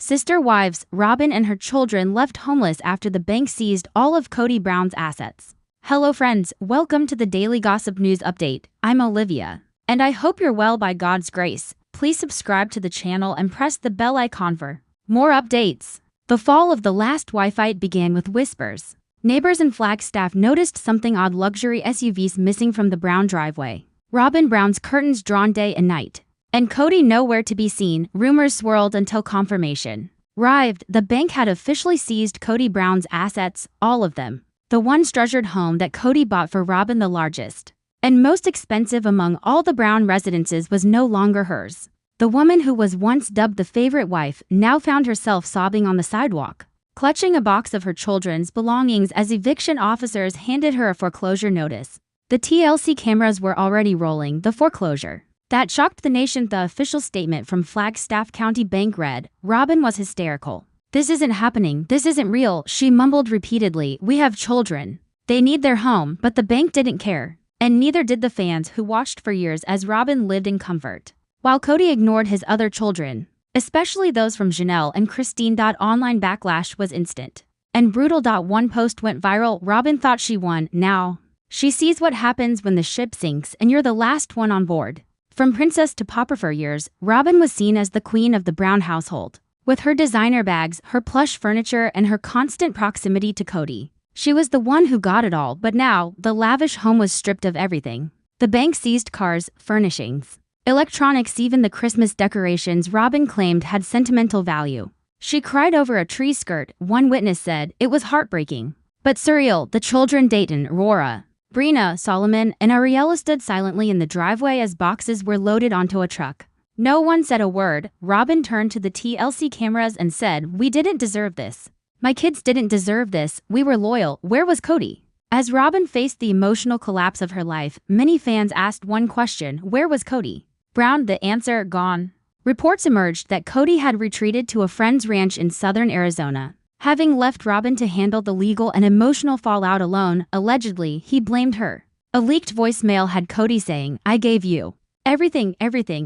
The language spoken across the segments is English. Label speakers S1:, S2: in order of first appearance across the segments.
S1: Sister wives, Robyn and her children left homeless after the bank seized all of Kody Brown's assets. Hello friends, welcome to the Daily Gossip News Update. I'm Olivia, and I hope you're well by God's grace. Please subscribe to the channel and press the bell icon for more updates. The fall of the last Wi-Fi began with whispers. Neighbors and Flagstaff noticed something odd: luxury SUVs missing from the Brown driveway. Robyn Brown's curtains drawn day and night. And Kody nowhere to be seen. Rumors swirled until confirmation arrived. The bank had officially seized Kody Brown's assets, all of them. The once treasured home that Kody bought for Robyn, the largest and most expensive among all the Brown residences, was no longer hers. The woman who was once dubbed the favorite wife now found herself sobbing on the sidewalk, clutching a box of her children's belongings as eviction officers handed her a foreclosure notice. The TLC cameras were already rolling. The foreclosure that shocked the nation. The official statement from Flagstaff County Bank read, "Robyn was hysterical. This isn't happening. This isn't real," she mumbled repeatedly. "We have children. They need their home." But the bank didn't care. And neither did the fans who watched for years as Robyn lived in comfort, while Kody ignored his other children, especially those from Janelle and Christine. Online backlash was instant and brutal. One post went viral. "Robyn thought she won. Now she sees what happens when the ship sinks and you're the last one on board." From princess to pauper, for years, Robyn was seen as the queen of the Brown household. With her designer bags, her plush furniture, and her constant proximity to Kody, she was the one who got it all. But now, the lavish home was stripped of everything. The bank seized cars, furnishings, electronics, even the Christmas decorations Robyn claimed had sentimental value. She cried over a tree skirt. One witness said, "It was heartbreaking but surreal." The children, Dayton, Aurora, Brina, Solomon, and Ariella, stood silently in the driveway as boxes were loaded onto a truck. No one said a word. Robyn turned to the TLC cameras and said, "We didn't deserve this. My kids didn't deserve this. We were loyal. Where was Kody?" As Robyn faced the emotional collapse of her life, many fans asked one question: where was Kody Brown? The answer: gone. Reports emerged that Kody had retreated to a friend's ranch in southern Arizona, having left Robyn to handle the legal and emotional fallout alone. Allegedly, he blamed her. A leaked voicemail had Kody saying, "I gave you everything,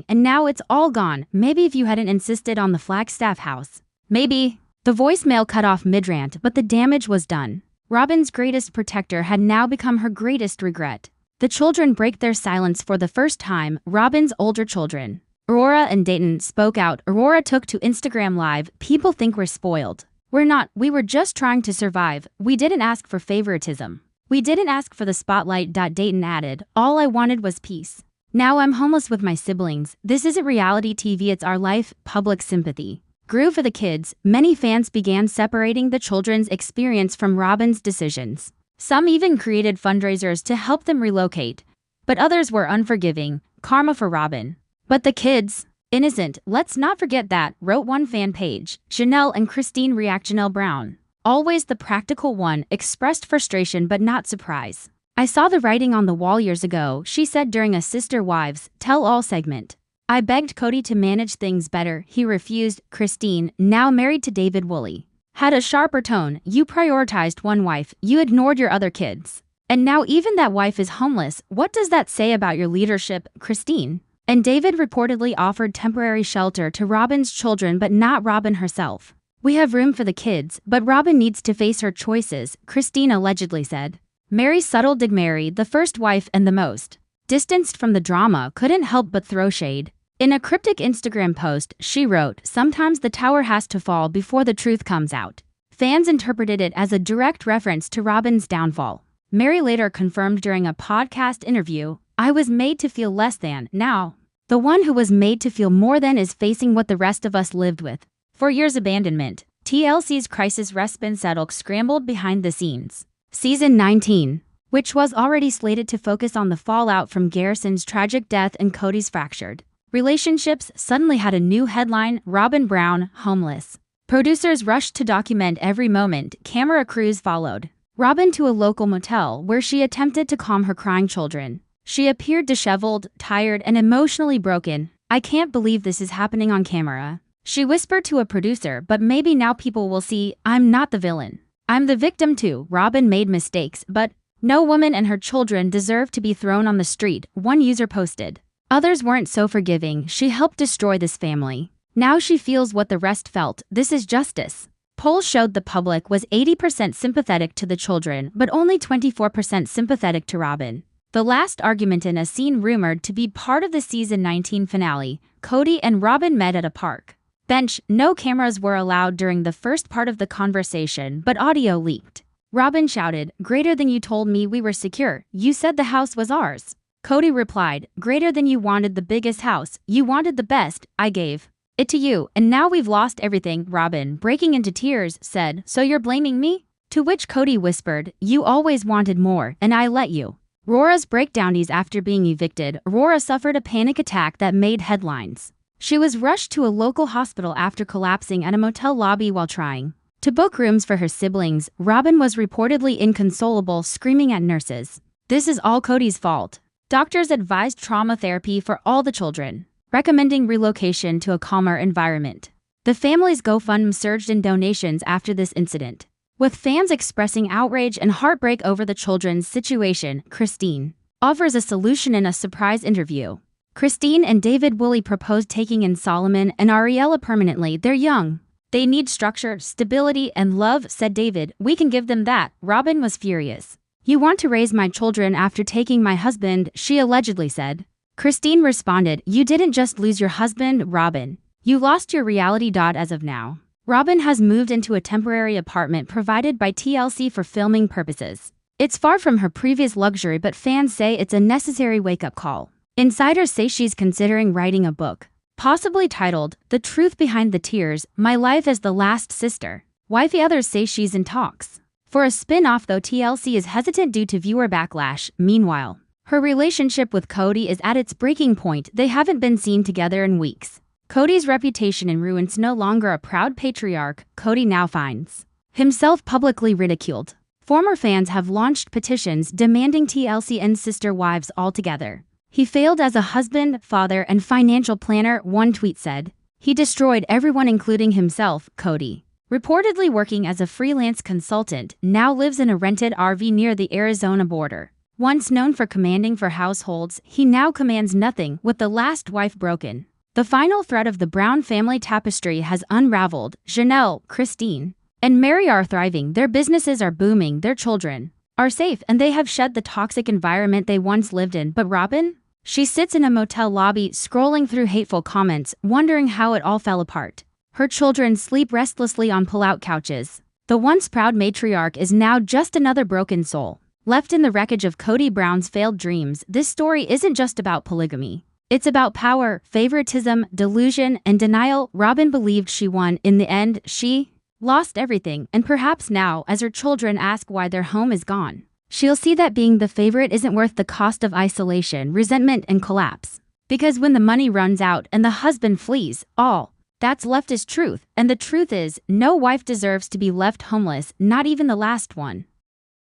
S1: and now it's all gone. Maybe if you hadn't insisted on the Flagstaff house, maybe." The voicemail cut off mid-rant, but the damage was done. Robyn's greatest protector had now become her greatest regret. The children break their silence for the first time. Robyn's older children, Aurora and Dayton, spoke out. Aurora took to Instagram Live. "People think we're spoiled. We're not. We were just trying to survive. We didn't ask for favoritism. We didn't ask for the spotlight." Dayton added, "All I wanted was peace. Now I'm homeless with my siblings. This isn't reality TV, it's our life." Public sympathy grew for the kids. Many fans began separating the children's experience from Robyn's decisions. Some even created fundraisers to help them relocate, but others were unforgiving. Karma for Robyn. But the kids, innocent. Let's not forget that, wrote one fan page. Janelle and Christine react. Janelle Brown, always the practical one, expressed frustration but not surprise. "I saw the writing on the wall years ago," she said during a Sister Wives Tell All segment. "I begged Kody to manage things better. He refused." Christine, now married to David Woolley, had a sharper tone. "You prioritized one wife, you ignored your other kids. And now even that wife is homeless. What does that say about your leadership?" Christine and David reportedly offered temporary shelter to Robyn's children but not Robyn herself. "We have room for the kids, but Robyn needs to face her choices," Christine allegedly said. Mary Subtle Digmary, the first wife and the most distanced from the drama, couldn't help but throw shade. In a cryptic Instagram post, she wrote, "Sometimes the tower has to fall before the truth comes out." Fans interpreted it as a direct reference to Robyn's downfall. Mary later confirmed during a podcast interview, "I was made to feel less than. Now, the one who was made to feel more than is facing what the rest of us lived with for years: abandonment." TLC's crisis responsable scrambled behind the scenes. Season 19, which was already slated to focus on the fallout from Garrison's tragic death and Kody's fractured relationships, suddenly had a new headline: Robyn Brown, homeless. Producers rushed to document every moment. Camera crews followed Robyn to a local motel where she attempted to calm her crying children. She appeared disheveled, tired, and emotionally broken. "I can't believe this is happening on camera," she whispered to a producer, "but maybe now people will see I'm not the villain. I'm the victim too. Robyn made mistakes, but no woman and her children deserve to be thrown on the street," one user posted. Others weren't so forgiving. "She helped destroy this family. Now she feels what the rest felt. This is justice. Polls showed the public was 80% sympathetic to the children, but only 24% sympathetic to Robyn. The last argument in a scene rumored to be part of the season 19 finale, Kody and Robyn met at a park bench. No cameras were allowed during the first part of the conversation, but audio leaked. Robyn shouted, "Greater than you told me we were secure. You said the house was ours." Kody replied, "Greater than you wanted the biggest house. You wanted the best. I gave it to you, and now we've lost everything." Robyn, breaking into tears, said, "So you're blaming me?" To which Kody whispered, "You always wanted more, and I let you." Rora's breakdownies after being evicted. Rora suffered a panic attack that made headlines. She was rushed to a local hospital after collapsing at a motel lobby while trying to book rooms for her siblings. Robyn was reportedly inconsolable, screaming at nurses. This is all Kody's fault. Doctors advised trauma therapy for all the children, recommending relocation to a calmer environment. The family's GoFundMe surged in donations after this incident, with fans expressing outrage and heartbreak over the children's situation. Christine offers a solution in a surprise interview. Christine and David Woolley proposed taking in Solomon and Ariella permanently. They're young. They need structure, stability, and love, said David. We can give them that. Robyn was furious. You want to raise my children after taking my husband, she allegedly said. Christine responded, you didn't just lose your husband, Robyn. You lost your reality. As of now, Robyn has moved into a temporary apartment provided by TLC for filming purposes. It's far from her previous luxury, but fans say it's a necessary wake-up call. Insiders say she's considering writing a book, possibly titled, The Truth Behind the Tears, My Life as the Last Sister. Wifey others say she's in talks for a spin-off, though TLC is hesitant due to viewer backlash. Meanwhile, her relationship with Kody is at its breaking point. They haven't been seen together in weeks. Kody's reputation in ruins. No longer a proud patriarch, Kody now finds himself publicly ridiculed. Former fans have launched petitions demanding TLC end sister wives altogether. He failed as a husband, father, and financial planner, one tweet said. He destroyed everyone including himself. Kody, reportedly working as a freelance consultant, now lives in a rented RV near the Arizona border. Once known for commanding for households, he now commands nothing, with the last wife broken. The final thread of the Brown family tapestry has unraveled. Janelle, Christine, and Mary are thriving. Their businesses are booming. Their children are safe, and they have shed the toxic environment they once lived in. But Robyn? She sits in a motel lobby, scrolling through hateful comments, wondering how it all fell apart. Her children sleep restlessly on pull-out couches. The once proud matriarch is now just another broken soul, left in the wreckage of Kody Brown's failed dreams. This story isn't just about polygamy. It's about power, favoritism, delusion, and denial. Robyn believed she won. In the end, she lost everything, and perhaps now, as her children ask why their home is gone, she'll see that being the favorite isn't worth the cost of isolation, resentment, and collapse. Because when the money runs out and the husband flees, all that's left is truth. And the truth is, no wife deserves to be left homeless, not even the last one.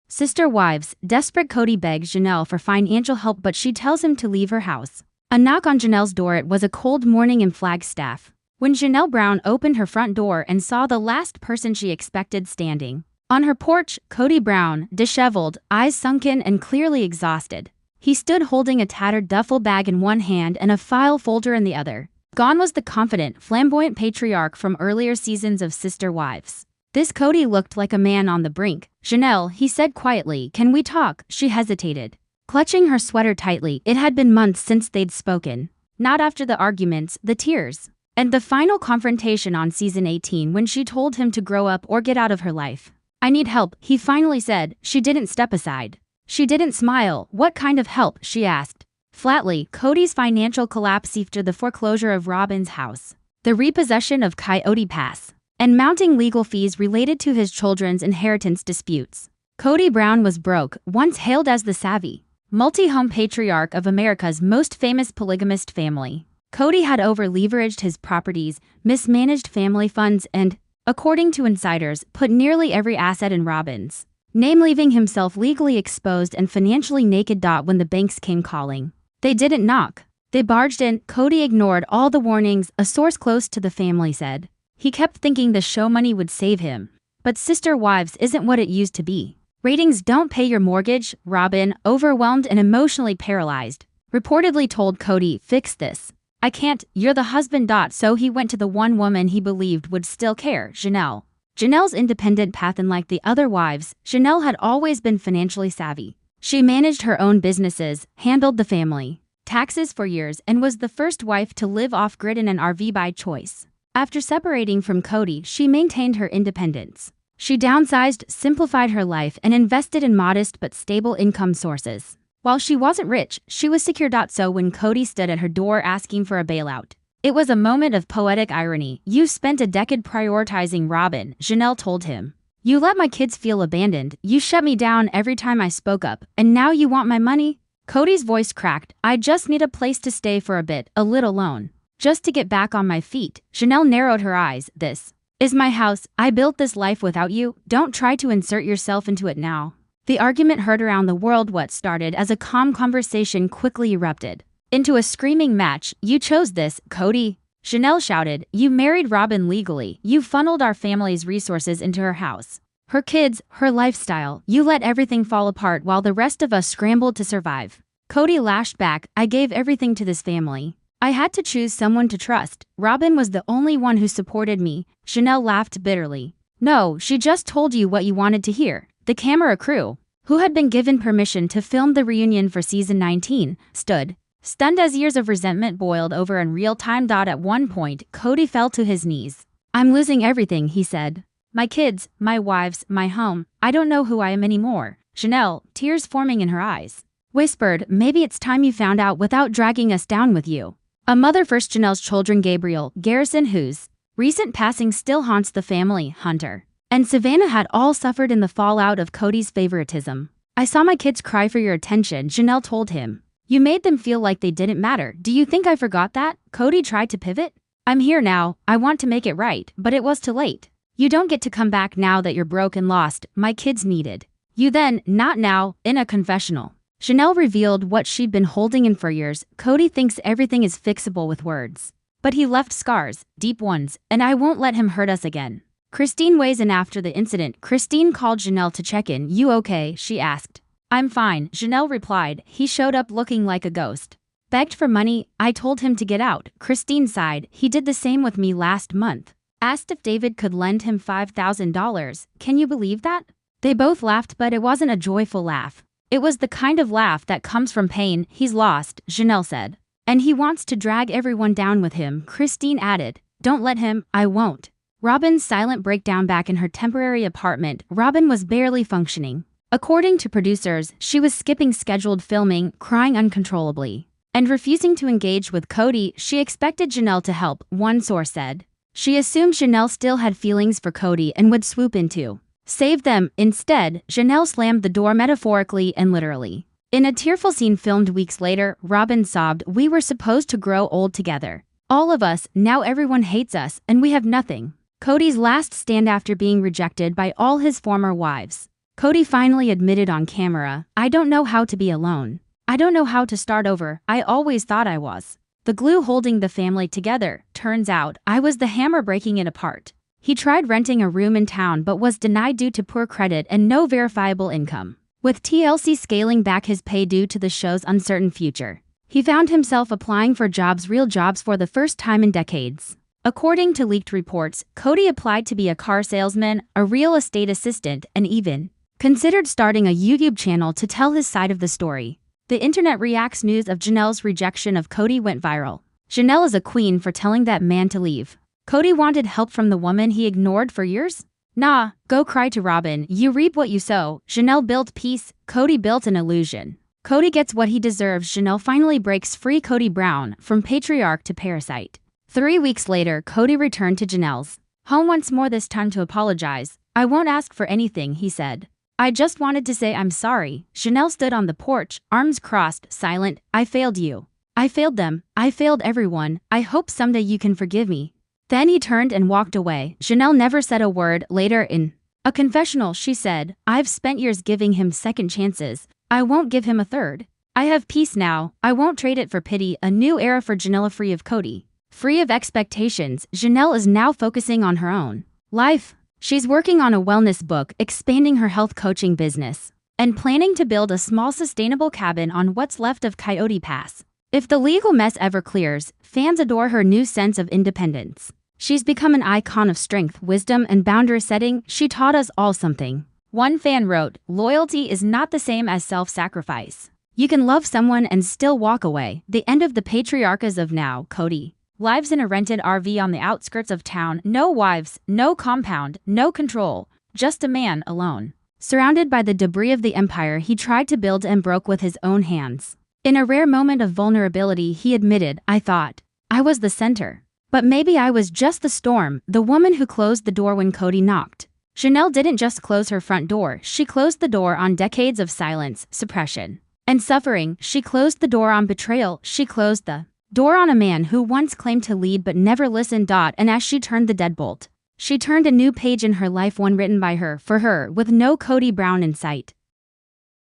S1: Sister wives. Desperate, Kody begs Janelle for financial help, but she tells him to leave her house. A knock on Janelle's door. It was a cold morning in Flagstaff when Janelle Brown opened her front door and saw the last person she expected standing on her porch. Kody Brown, disheveled, eyes sunken and clearly exhausted. He stood holding a tattered duffel bag in one hand and a file folder in the other. Gone was the confident, flamboyant patriarch from earlier seasons of Sister Wives. This Kody looked like a man on the brink. Janelle, he said quietly, can we talk? She hesitated, clutching her sweater tightly. It had been months since they'd spoken. Not after the arguments, the tears, and the final confrontation on season 18 when she told him to grow up or get out of her life. I need help, he finally said. She didn't step aside. She didn't smile. What kind of help? She asked flatly. Kody's financial collapse after the foreclosure of Robyn's house, the repossession of Coyote Pass, and mounting legal fees related to his children's inheritance disputes. Kody Brown was broke, once hailed as the savvy, multi-home patriarch of America's most famous polygamist family. Kody had over-leveraged his properties, mismanaged family funds, and, according to insiders, put nearly every asset in Robyn's name, leaving himself legally exposed and financially naked. When the banks came calling, they didn't knock. They barged in. Kody ignored all the warnings, a source close to the family said. He kept thinking the show money would save him. But Sister Wives isn't what it used to be. Ratings don't pay your mortgage. Robyn, overwhelmed and emotionally paralyzed, reportedly told Kody, fix this. I can't, you're the husband. So he went to the one woman he believed would still care, Janelle. Janelle's independent path, and like the other wives, Janelle had always been financially savvy. She managed her own businesses, handled the family taxes for years, and was the first wife to live off-grid in an RV by choice. After separating from Kody, she maintained her independence. She downsized, simplified her life, and invested in modest but stable income sources. While she wasn't rich, she was secure. So when Kody stood at her door asking for a bailout, it was a moment of poetic irony. You spent a decade prioritizing Robyn, Janelle told him. You let my kids feel abandoned, you shut me down every time I spoke up, and now you want my money? Kody's voice cracked. I just need a place to stay for a bit, a little alone. Just to get back on my feet. Janelle narrowed her eyes. This is my house. I built this life without you. Don't try to insert yourself into it now. The argument heard around the world. What started as a calm conversation quickly erupted into a screaming match. You chose this, Kody, Janelle shouted. You married Robyn legally. You funneled our family's resources into her house, her kids, her lifestyle. You let everything fall apart while the rest of us scrambled to survive. Kody lashed back. I gave everything to this family. I had to choose someone to trust. Robyn was the only one who supported me. Janelle laughed bitterly. No, she just told you what you wanted to hear. The camera crew, who had been given permission to film the reunion for season 19, stood stunned as years of resentment boiled over in real time. At one point, Kody fell to his knees. I'm losing everything, he said. My kids, my wives, my home. I don't know who I am anymore. Janelle, tears forming in her eyes, whispered, maybe it's time you found out without dragging us down with you. A mother first. Janelle's children, Gabriel, Garrison, whose recent passing still haunts the family, Hunter, and Savannah, had all suffered in the fallout of Kody's favoritism. I saw my kids cry for your attention, Janelle told him. You made them feel like they didn't matter. Do you think I forgot that? Kody tried to pivot. I'm here now. I want to make it right, but it was too late. You don't get to come back now that you're broke and lost. My kids needed you then, not now. In a confessional, Janelle revealed what she'd been holding in for years. Kody thinks everything is fixable with words, but he left scars, deep ones, and I won't let him hurt us again. Christine weighs in after the incident. Christine called Janelle to check in. You okay? She asked. I'm fine, Janelle replied. He showed up looking like a ghost. Begged for money. I told him to get out. Christine sighed. He did the same with me last month. Asked if David could lend him $5,000. Can you believe that? They both laughed, but it wasn't a joyful laugh. It was the kind of laugh that comes from pain. He's lost, Janelle said. And he wants to drag everyone down with him, Christine added. Don't let him. I won't. Robyn's silent breakdown. Back in her temporary apartment, Robyn was barely functioning. According to producers, she was skipping scheduled filming, crying uncontrollably, and refusing to engage with Kody. She expected Janelle to help, one source said. She assumed Janelle still had feelings for Kody and would swoop in to save them. Instead, Janelle slammed the door metaphorically and literally. In a tearful scene filmed weeks later, Robyn sobbed, we were supposed to grow old together. All of us, now everyone hates us, and we have nothing. Kody's last stand after being rejected by all his former wives. Kody finally admitted on camera, I don't know how to be alone. I don't know how to start over. I always thought I was the glue holding the family together. Turns out, I was the hammer breaking it apart. He tried renting a room in town but was denied due to poor credit and no verifiable income. With TLC scaling back his pay due to the show's uncertain future, he found himself applying for jobs, real jobs, for the first time in decades. According to leaked reports, Kody applied to be a car salesman, a real estate assistant, and even considered starting a YouTube channel to tell his side of the story. The internet reacts. News of Janelle's rejection of Kody went viral. Janelle is a queen for telling that man to leave. Kody wanted help from the woman he ignored for years? Nah, go cry to Robyn. You reap what you sow. Janelle built peace. Kody built an illusion. Kody gets what he deserves. Janelle finally breaks free. Kody Brown, from patriarch to parasite. 3 weeks later, Kody returned to Janelle's home once more, this time to apologize. I won't ask for anything, he said. I just wanted to say I'm sorry. Janelle stood on the porch, arms crossed, silent. I failed you. I failed them. I failed everyone. I hope someday you can forgive me. Then he turned and walked away. Janelle never said a word. Later, in a confessional, she said, I've spent years giving him second chances. I won't give him a third. I have peace now. I won't trade it for pity. A new era for Janelle, free of Kody. Free of expectations, Janelle is now focusing on her own life. She's working on a wellness book, expanding her health coaching business, and planning to build a small sustainable cabin on what's left of Coyote Pass. If the legal mess ever clears, fans adore her new sense of independence. She's become an icon of strength, wisdom, and boundary setting. She taught us all something. One fan wrote, "Loyalty is not the same as self-sacrifice. You can love someone and still walk away." The end of the patriarchs of now, Kody. Lives in a rented RV on the outskirts of town. No wives, no compound, no control. Just a man alone. Surrounded by the debris of the empire he tried to build and broke with his own hands. In a rare moment of vulnerability, he admitted, "I thought I was the center. But maybe I was just the storm," the woman who closed the door when Kody knocked. Janelle didn't just close her front door, she closed the door on decades of silence, suppression, and suffering. She closed the door on betrayal. She closed the door on a man who once claimed to lead but never listened. And as she turned the deadbolt, she turned a new page in her life, one written by her, for her, with no Kody Brown in sight.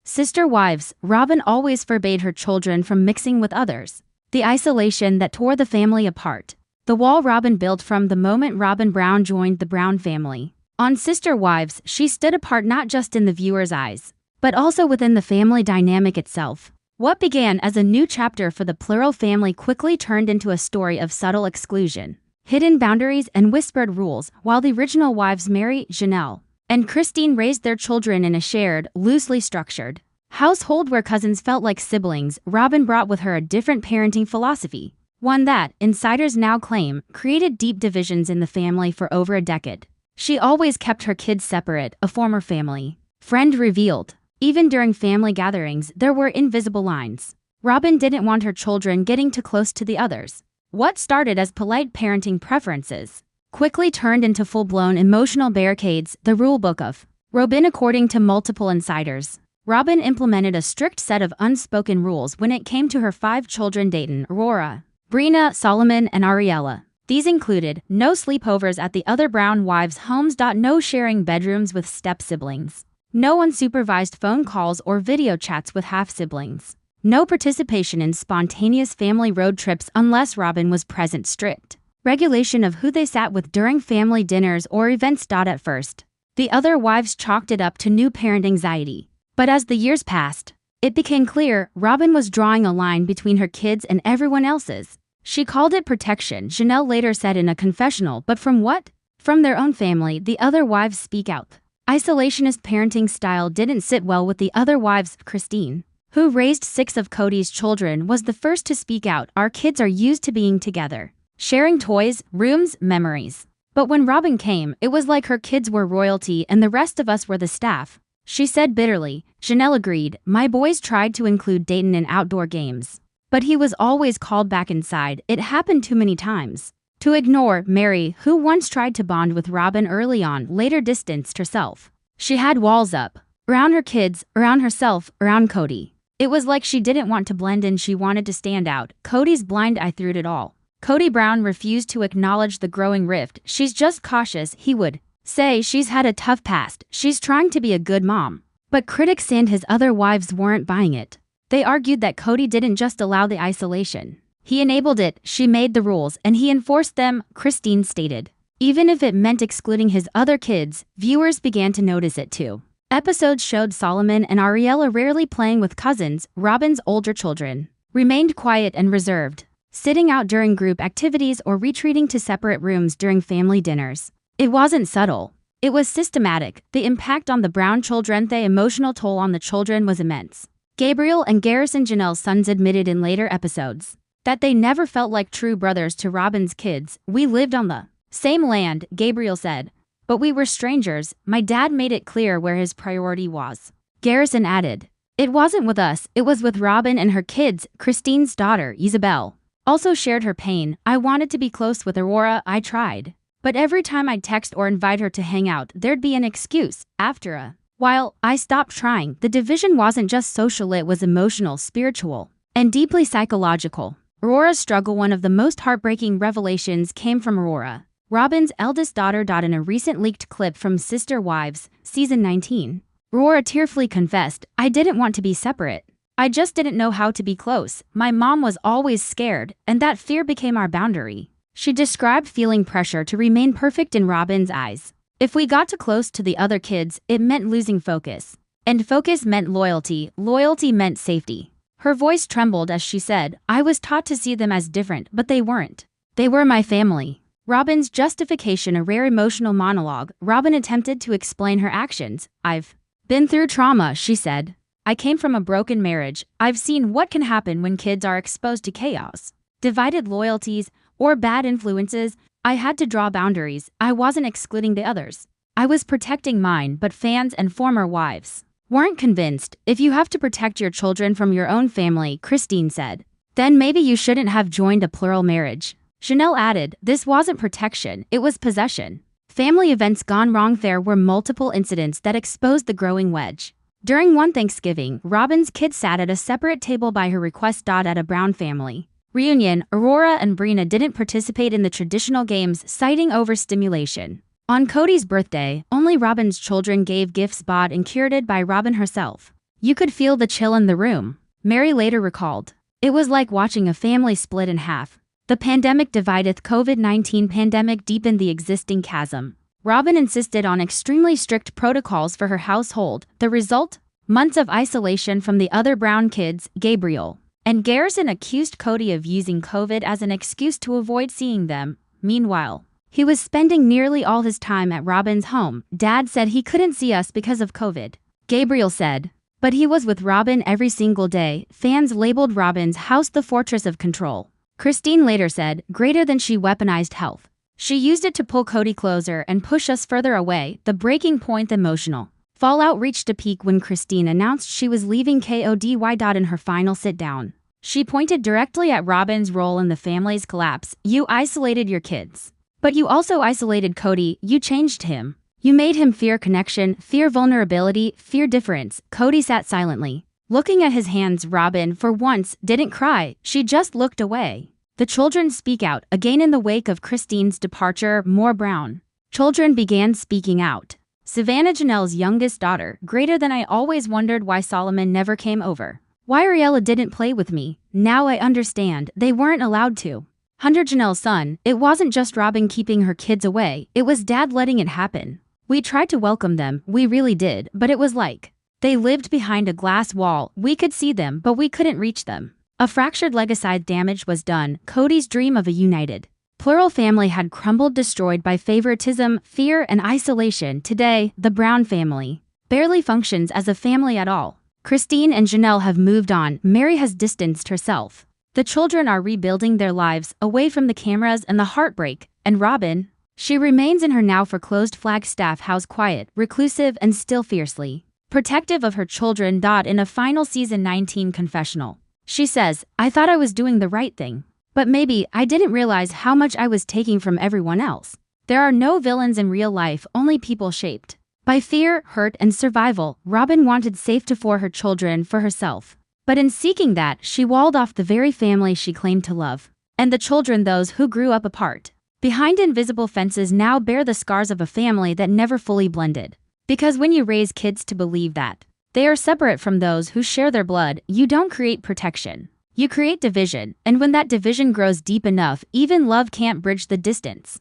S1: Sister wives, Robyn always forbade her children from mixing with others. The isolation that tore the family apart. The wall Robyn built from the moment Robyn Brown joined the Brown family. On Sister Wives, she stood apart not just in the viewer's eyes, but also within the family dynamic itself. What began as a new chapter for the plural family quickly turned into a story of subtle exclusion, hidden boundaries, and whispered rules, while the original wives Mary, Janelle, and Christine raised their children in a shared, loosely structured household where cousins felt like siblings. Robyn brought with her a different parenting philosophy, one that, insiders now claim, created deep divisions in the family for over a decade. She always kept her kids separate, a former family friend revealed. Even during family gatherings, there were invisible lines. Robyn didn't want her children getting too close to the others. What started as polite parenting preferences quickly turned into full-blown emotional barricades. The rulebook of Robyn. According to multiple insiders, Robyn implemented a strict set of unspoken rules when it came to her 5 children: Dayton, Aurora, Brina, Solomon, and Ariella. These included no sleepovers at the other Brown wives' homes, no sharing bedrooms with step-siblings, no unsupervised phone calls or video chats with half-siblings, no participation in spontaneous family road trips unless Robyn was present, strict regulation of who they sat with during family dinners or events. At first, the other wives chalked it up to new parent anxiety. But as the years passed, it became clear Robyn was drawing a line between her kids and everyone else's. She called it protection, Janelle later said in a confessional, but from what? From their own family. The other wives speak out. Isolationist parenting style didn't sit well with the other wives. Christine, who raised 6 of Kody's children, was the first to speak out. "Our kids are used to being together, sharing toys, rooms, memories. But when Robyn came, it was like her kids were royalty and the rest of us were the staff," she said bitterly. Janelle agreed. "My boys tried to include Dayton in outdoor games, but he was always called back inside. It happened too many times to ignore." Mary, who once tried to bond with Robyn early on, later distanced herself. She had walls up around her kids, around herself, around Kody. It was like she didn't want to blend in, she wanted to stand out. Kody's blind eye through it all. Kody Brown refused to acknowledge the growing rift. "She's just cautious," he would say. "She's had a tough past. She's trying to be a good mom." But critics and his other wives weren't buying it. They argued that Kody didn't just allow the isolation. He enabled it. "She made the rules, and he enforced them," Christine stated. Even if it meant excluding his other kids, viewers began to notice it too. Episodes showed Solomon and Ariella rarely playing with cousins. Robyn's older children remained quiet and reserved, sitting out during group activities or retreating to separate rooms during family dinners. It wasn't subtle. It was systematic. The impact on the Brown children, the emotional toll on the children, was immense. Gabriel and Garrison, Janelle's sons, admitted in later episodes that they never felt like true brothers to Robyn's kids. "We lived on the same land," Gabriel said, "but we were strangers. My dad made it clear where his priority was." Garrison added, "It wasn't with us, it was with Robyn and her kids." Christine's daughter, Isabel, also shared her pain. "I wanted to be close with Aurora, I tried. But every time I'd text or invite her to hang out, there'd be an excuse. After a while, I stopped trying." The division wasn't just social, it was emotional, spiritual, and deeply psychological. Aurora's struggle. One of the most heartbreaking revelations came from Aurora, Robyn's eldest daughter. In a recent leaked clip from Sister Wives, Season 19, Aurora tearfully confessed, "I didn't want to be separate. I just didn't know how to be close. My mom was always scared, and that fear became our boundary." She described feeling pressure to remain perfect in Robyn's eyes. "If we got too close to the other kids, it meant losing focus. And focus meant loyalty. Loyalty meant safety." Her voice trembled as she said, "I was taught to see them as different, but they weren't. They were my family." Robyn's justification, a rare emotional monologue. Robyn attempted to explain her actions. "I've been through trauma," she said. "I came from a broken marriage. I've seen what can happen when kids are exposed to chaos, divided loyalties, or bad influences. I had to draw boundaries. I wasn't excluding the others. I was protecting mine, but fans and former wives weren't convinced. If you have to protect your children from your own family," Christine said, "then maybe you shouldn't have joined a plural marriage." Janelle added, "This wasn't protection, it was possession." Family events gone wrong. There were multiple incidents that exposed the growing wedge. During one Thanksgiving, Robyn's kids sat at a separate table by her request. At a Brown family reunion, Aurora and Brina didn't participate in the traditional games, citing overstimulation. On Kody's birthday, only Robyn's children gave gifts bought and curated by Robyn herself. "You could feel the chill in the room," Mary later recalled. "It was like watching a family split in half. The pandemic divideth. COVID-19 pandemic deepened the existing chasm." Robyn insisted on extremely strict protocols for her household. The result? Months of isolation from the other Brown kids. Gabriel and Garrison accused Kody of using COVID as an excuse to avoid seeing them. Meanwhile, he was spending nearly all his time at Robyn's home. "Dad said he couldn't see us because of COVID," Gabriel said. But he was with Robyn every single day. Fans labeled Robyn's house the fortress of control. Christine later said, "Greater than she weaponized health. She used it to pull Kody closer and push us further away." The breaking point. Emotional fallout reached a peak when Christine announced she was leaving Kody. In her final sit-down, she pointed directly at Robyn's role in the family's collapse. "You isolated your kids. But you also isolated Kody. You changed him. You made him fear connection, fear vulnerability, fear difference." Kody sat silently, looking at his hands. Robyn, for once, didn't cry. She just looked away. The children speak out. Again in the wake of Christine's departure, more Brown children began speaking out. Savannah, Janelle's youngest daughter, "Greater than I always wondered why Solomon never came over. Why Ariella didn't play with me. Now I understand. They weren't allowed to." Hunter, Janelle's son, "It wasn't just Robyn keeping her kids away, it was Dad letting it happen. We tried to welcome them, we really did, but it was like they lived behind a glass wall. We could see them, but we couldn't reach them." A fractured legacy. Damage was done. Kody's dream of a united, plural family had crumbled, destroyed by favoritism, fear, and isolation. Today, the Brown family barely functions as a family at all. Christine and Janelle have moved on. Mary has distanced herself. The children are rebuilding their lives, away from the cameras and the heartbreak. And Robyn? She remains in her now foreclosed Flagstaff house, quiet, reclusive, and still fiercely protective of her children. In a final season 19 confessional, she says, "I thought I was doing the right thing. But maybe I didn't realize how much I was taking from everyone else." There are no villains in real life, only people shaped by fear, hurt, and survival. Robyn wanted safety for her children, for herself. But in seeking that, she walled off the very family she claimed to love. And the children, those who grew up apart, behind invisible fences, now bear the scars of a family that never fully blended. Because when you raise kids to believe that they are separate from those who share their blood, you don't create protection. You create division, and when that division grows deep enough, even love can't bridge the distance.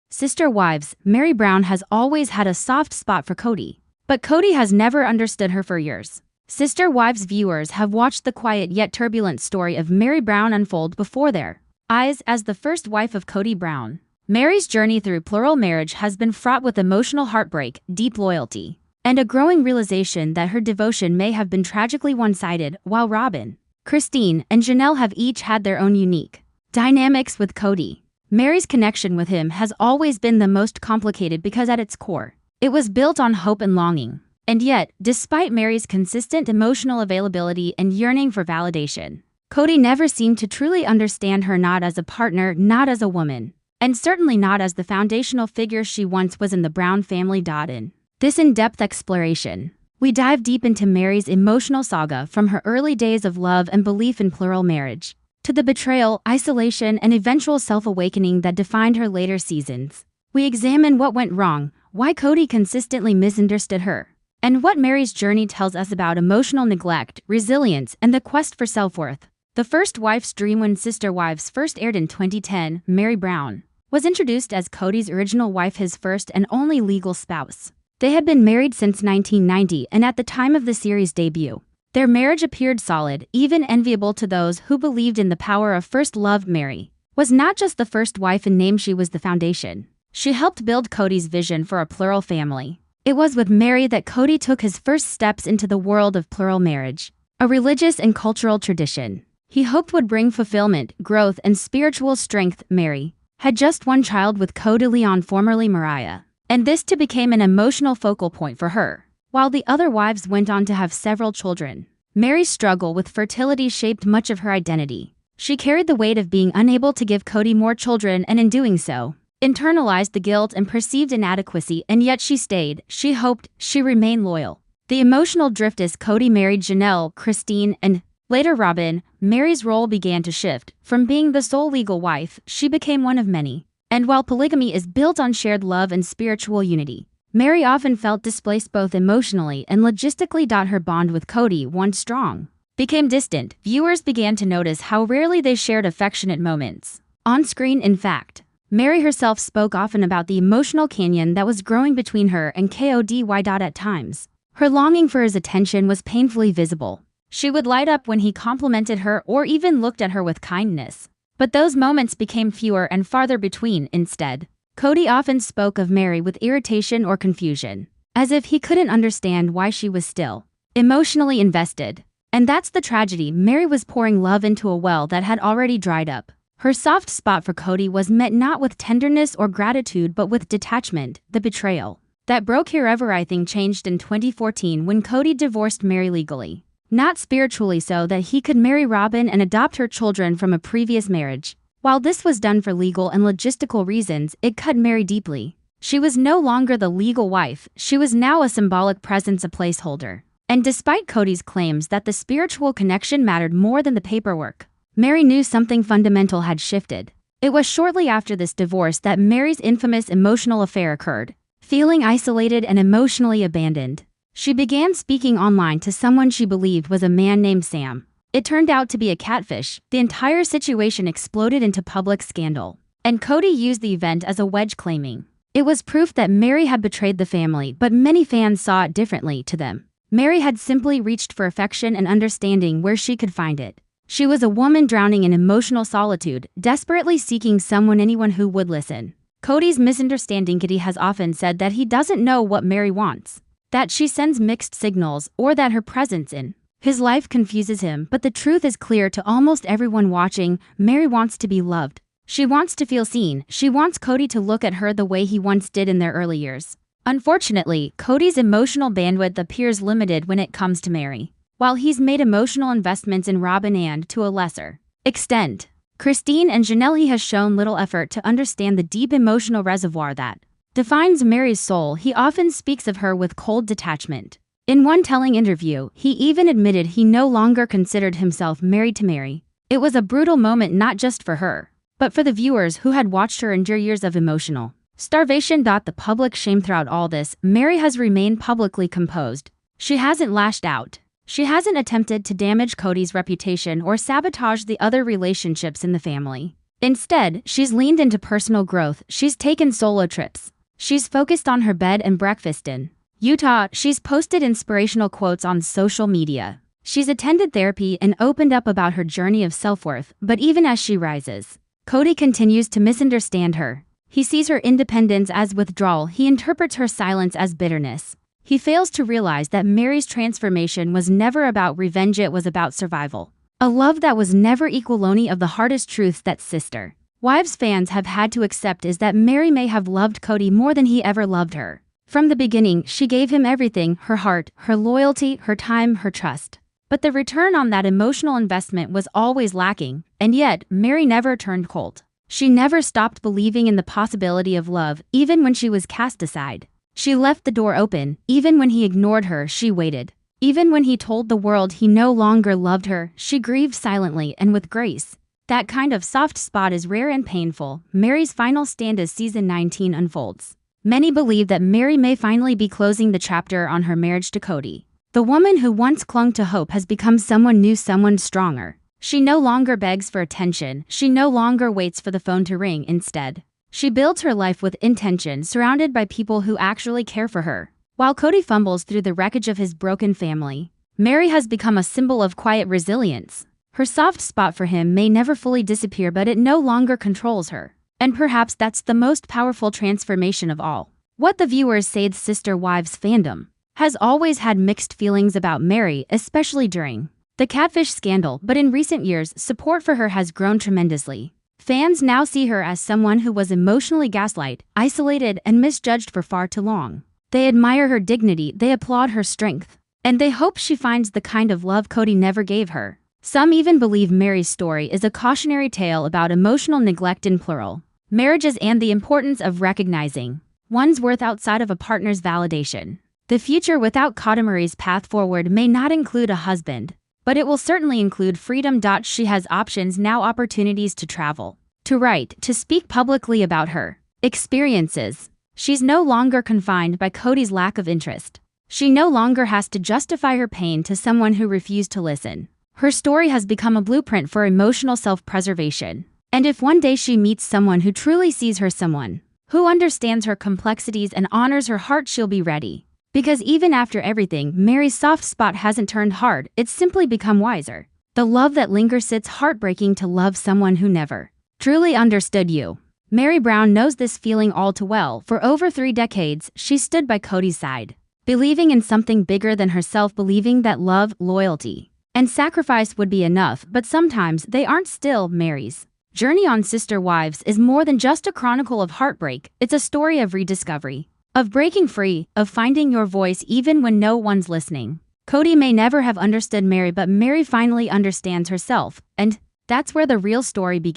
S1: Sister wives. Mary Brown has always had a soft spot for Kody, but Kody has never understood her for years. Sister Wives viewers have watched the quiet yet turbulent story of Mary Brown unfold before their eyes as the first wife of Kody Brown. Mary's journey through plural marriage has been fraught with emotional heartbreak, deep loyalty, and a growing realization that her devotion may have been tragically one-sided. While Robyn, Christine, and Janelle have each had their own unique dynamics with Kody, Mary's connection with him has always been the most complicated because at its core, it was built on hope and longing. And yet, despite Mary's consistent emotional availability and yearning for validation, Kody never seemed to truly understand her, not as a partner, not as a woman, and certainly not as the foundational figure she once was in the Brown family. In this in-depth exploration, we dive deep into Mary's emotional saga, from her early days of love and belief in plural marriage, to the betrayal, isolation, and eventual self-awakening that defined her later seasons. We examine what went wrong, why Kody consistently misunderstood her, and what Mary's journey tells us about emotional neglect, resilience, and the quest for self-worth. The First Wife's Dream. When Sister Wives first aired in 2010, Mary Brown was introduced as Kody's original wife, his first and only legal spouse. They had been married since 1990, and at the time of the series' debut, Their marriage appeared solid, even enviable to those who believed in the power of first love. Mary was not just the first wife in name, she was the foundation. She helped build Kody's vision for a plural family. It was with Mary that Kody took his first steps into the world of plural marriage, a religious and cultural tradition he hoped would bring fulfillment, growth, and spiritual strength. Mary had just one child with Kody Leon, formerly Mariah, and this too became an emotional focal point for her. While the other wives went on to have several children, Mary's struggle with fertility shaped much of her identity. She carried the weight of being unable to give Kody more children, and in doing so, internalized the guilt and perceived inadequacy, and yet she stayed, she hoped, she remained loyal. The emotional drift as Kody married Janelle, Christine, and later Robyn, Mary's role began to shift. From being the sole legal wife, she became one of many. And while polygamy is built on shared love and spiritual unity, Mary often felt displaced both emotionally and logistically. Her bond with Kody, once strong, became distant. Viewers began to notice how rarely they shared affectionate moments on screen. In fact, Mary herself spoke often about the emotional canyon that was growing between her and Kody. At times, her longing for his attention was painfully visible. She would light up when he complimented her or even looked at her with kindness. But those moments became fewer and farther between. Instead, Kody often spoke of Mary with irritation or confusion, as if he couldn't understand why she was still emotionally invested. And that's the tragedy. Mary was pouring love into a well that had already dried up. Her soft spot for Kody was met not with tenderness or gratitude but with detachment. The betrayal that broke her everything changed in 2014 when Kody divorced Mary legally, not spiritually, so that he could marry Robyn and adopt her children from a previous marriage. While this was done for legal and logistical reasons, it cut Mary deeply. She was no longer the legal wife, she was now a symbolic presence, a placeholder. And despite Kody's claims that the spiritual connection mattered more than the paperwork, Mary knew something fundamental had shifted. It was shortly after this divorce that Mary's infamous emotional affair occurred. Feeling isolated and emotionally abandoned, she began speaking online to someone she believed was a man named Sam. It turned out to be a catfish. The entire situation exploded into public scandal, and Kody used the event as a wedge, claiming it was proof that Mary had betrayed the family. But many fans saw it differently. To them, Mary had simply reached for affection and understanding where she could find it. She was a woman drowning in emotional solitude, desperately seeking anyone who would listen. Kody's misunderstanding. Kody has often said that he doesn't know what Mary wants, that she sends mixed signals, or that her presence in his life confuses him. But the truth is clear to almost everyone watching. Mary wants to be loved. She wants to feel seen. She wants Kody to look at her the way he once did in their early years. Unfortunately, Kody's emotional bandwidth appears limited when it comes to Mary. While he's made emotional investments in Robyn and, to a lesser extent, Christine and Janelle, he has shown little effort to understand the deep emotional reservoir that defines Mary's soul. He often speaks of her with cold detachment. In one telling interview, he even admitted he no longer considered himself married to Mary. It was a brutal moment, not just for her, but for the viewers who had watched her endure years of emotional starvation. The public shame. Throughout all this, Mary has remained publicly composed. She hasn't lashed out. She hasn't attempted to damage Kody's reputation or sabotage the other relationships in the family. Instead, she's leaned into personal growth. She's taken solo trips. She's focused on her bed and breakfast in Utah. She's posted inspirational quotes on social media. She's attended therapy and opened up about her journey of self-worth. But even as she rises, Kody continues to misunderstand her. He sees her independence as withdrawal. He interprets her silence as bitterness. He fails to realize that Mary's transformation was never about revenge, it was about survival. A love that was never equal. One of the hardest truths that sister wives fans have had to accept is that Mary may have loved Kody more than he ever loved her. From the beginning, she gave him everything: her heart, her loyalty, her time, her trust. But the return on that emotional investment was always lacking, and yet, Mary never turned cold. She never stopped believing in the possibility of love, even when she was cast aside. She left the door open. Even when he ignored her, she waited. Even when he told the world he no longer loved her, she grieved silently and with grace. That kind of soft spot is rare and painful. Mary's final stand as season 19 unfolds. Many believe that Mary may finally be closing the chapter on her marriage to Kody. The woman who once clung to hope has become someone new, someone stronger. She no longer begs for attention. She no longer waits for the phone to ring. Instead, she builds her life with intention, surrounded by people who actually care for her. While Kody fumbles through the wreckage of his broken family, Mary has become a symbol of quiet resilience. Her soft spot for him may never fully disappear, but it no longer controls her. And perhaps that's the most powerful transformation of all. What the viewers say. The Sister Wives fandom has always had mixed feelings about Mary, especially during the catfish scandal, but in recent years, support for her has grown tremendously. Fans now see her as someone who was emotionally gaslighted, isolated, and misjudged for far too long. They admire her dignity, they applaud her strength, and they hope she finds the kind of love Kody never gave her. Some even believe Mary's story is a cautionary tale about emotional neglect in plural marriages and the importance of recognizing one's worth outside of a partner's validation. The future without Kody. Mary's path forward may not include a husband, but it will certainly include freedom. She has options now, opportunities to travel, to write, to speak publicly about her experiences. She's no longer confined by Kody's lack of interest. She no longer has to justify her pain to someone who refused to listen. Her story has become a blueprint for emotional self-preservation. And if one day she meets someone who truly sees her, someone who understands her complexities and honors her heart, she'll be ready. Because even after everything, Mary's soft spot hasn't turned hard, it's simply become wiser. The love that lingers. It's heartbreaking to love someone who never truly understood you. Mary Brown knows this feeling all too well. For over 3 decades, she stood by Kody's side, believing in something bigger than herself, believing that love, loyalty, and sacrifice would be enough, but sometimes they aren't. Still, Mary's journey on Sister Wives is more than just a chronicle of heartbreak. It's a story of rediscovery, of breaking free, of finding your voice even when no one's listening. Kody may never have understood Mary, but Mary finally understands herself, and that's where the real story begins.